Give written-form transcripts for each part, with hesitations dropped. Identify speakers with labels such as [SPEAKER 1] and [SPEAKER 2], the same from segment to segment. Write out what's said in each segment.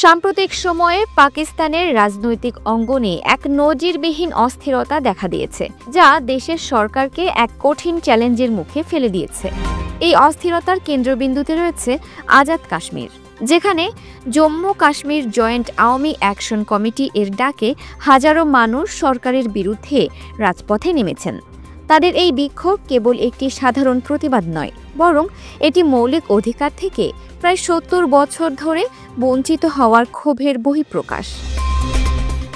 [SPEAKER 1] সাম্প্রতিক সময়ে পাকিস্তানের রাজনৈতিক অঙ্গনে এক নজিরবিহীন অস্থিরতা দেখা দিয়েছে, যা দেশের সরকারকে এক কঠিন চ্যালেঞ্জের মুখে ফেলে দিয়েছে। এই অস্থিরতার কেন্দ্রবিন্দুতে রয়েছে আজাদ কাশ্মীর, যেখানে Jammu Kashmir joint Awami action committee এর ডাকে হাজারো মানুষ সরকারের বিরুদ্ধে রাজপথে নেমেছেন। তাদের এই বিক্ষোভ কেবল একটি সাধারণ প্রতিবাদ নয়, বরং এটি মৌলিক অধিকার থেকে প্রায় ৭০ বছর ধরে বঞ্চিত হওয়ার ক্ষোভের বহিঃপ্রকাশ।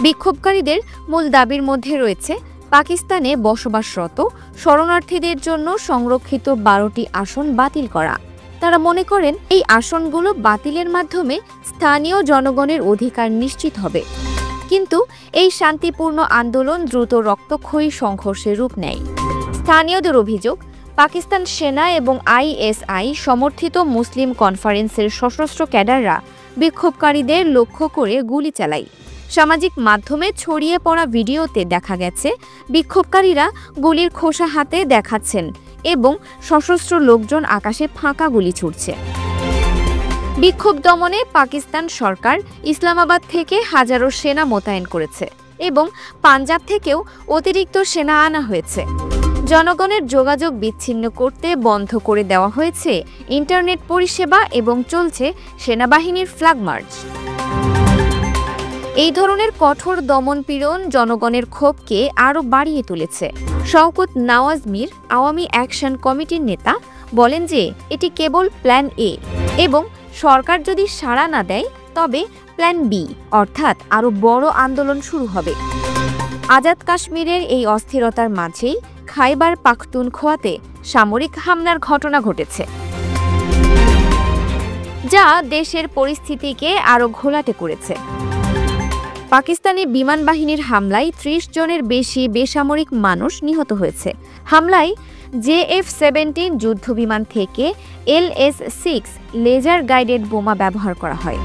[SPEAKER 1] বিক্ষোভকারীদের মূল দাবির মধ্যে রয়েছে পাকিস্তানে বসবাসরত শরণার্থীদের জন্য সংরক্ষিত ১২টি আসন বাতিল করা। তারা মনে করেন এই আসনগুলো বাতিলের মাধ্যমে স্থানীয় জনগণের অধিকার নিশ্চিত হবে। কিন্তু এই শান্তিপূর্ণ আন্দোলন দ্রুত রক্তক্ষয়ী সংঘর্ষের রূপ নেয়। স্থানীয়দের অভিযোগ, পাকিস্তান সেনা এবং আইএসআই সমর্থিত মুসলিম কনফারেন্সের সশস্ত্র ক্যাডাররা বিক্ষোভকারীদের লক্ষ্য করে গুলি চালায়। সামাজিক মাধ্যমে ছড়িয়ে পড়া ভিডিওতে দেখা গেছে বিক্ষোভকারীরা গুলির খোসা হাতে দেখাচ্ছেন এবং সশস্ত্র লোকজন আকাশে ফাঁকা গুলি ছুড়ছে। বিক্ষোভ দমনে পাকিস্তান সরকার ইসলামাবাদ থেকে হাজারো সেনা মোতায়েন করেছে এবং পাঞ্জাব থেকেও অতিরিক্ত সেনা আনা হয়েছে। জনগণের যোগাযোগ বিচ্ছিন্ন করতে বন্ধ করে দেওয়া হয়েছে ইন্টারনেট পরিষেবা এবং চলছে সেনাবাহিনীর ফ্ল্যাগ মার্চ। এই ধরনের কঠোর দমনপীড়ন জনগণের ক্ষোভকে আরও বাড়িয়ে তুলেছে। শওকত নওয়াজ মীর, আওয়ামী অ্যাকশন কমিটির নেতা, বলেন যে এটি কেবল প্ল্যান এ এবং সরকার যদি সাড়া না দেয় তবে প্ল্যান বি অর্থাৎ আরও বড় আন্দোলন শুরু হবে। আজাদ কাশ্মীরের এই অস্থিরতার মাঝেই খাইবার পাখতুনখোয়াতে সামরিক হামলার ঘটনা ঘটেছে, যা দেশের পরিস্থিতিকে আরও ঘোলাটে করেছে। পাকিস্তানি বিমান বাহিনীর হামলায় ৩০ জনের বেশি বেসামরিক মানুষ নিহত হয়েছে। হামলায় JF-17 যুদ্ধবিমান থেকে LS-6 লেজার গাইডেড বোমা ব্যবহার করা হয়।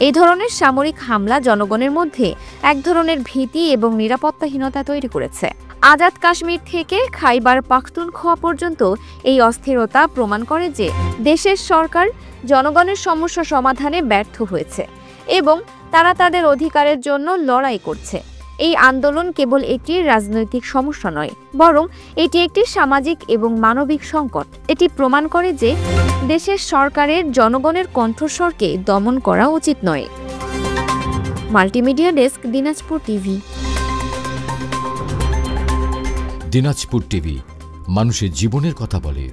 [SPEAKER 1] এই ধরনের সামরিক হামলা জনগণের মধ্যে এক ধরনের ভীতি এবং নিরাপত্তাহীনতা তৈরি করেছে। আজাদ কাশ্মীর থেকে খাইবার পাখতুনখোয়া পর্যন্ত এই অস্থিরতা প্রমাণ করে যে দেশের সরকার জনগণের সমস্যা সমাধানে ব্যর্থ হয়েছে এবং তারা তাদের অধিকারের জন্য লড়াই করছে। এই আন্দোলন কেবল একটি রাজনৈতিক সমস্যা নয়, বরং এটি একটি সামাজিক এবং মানবিক সংকট। এটি প্রমাণ করে যে দেশের সরকারের জনগণের কণ্ঠস্বরকে দমন করা উচিত নয়। Multimedia desk, Dinajpur TV.
[SPEAKER 2] Dinajpur TV, মানুষের জীবনের কথা বলে।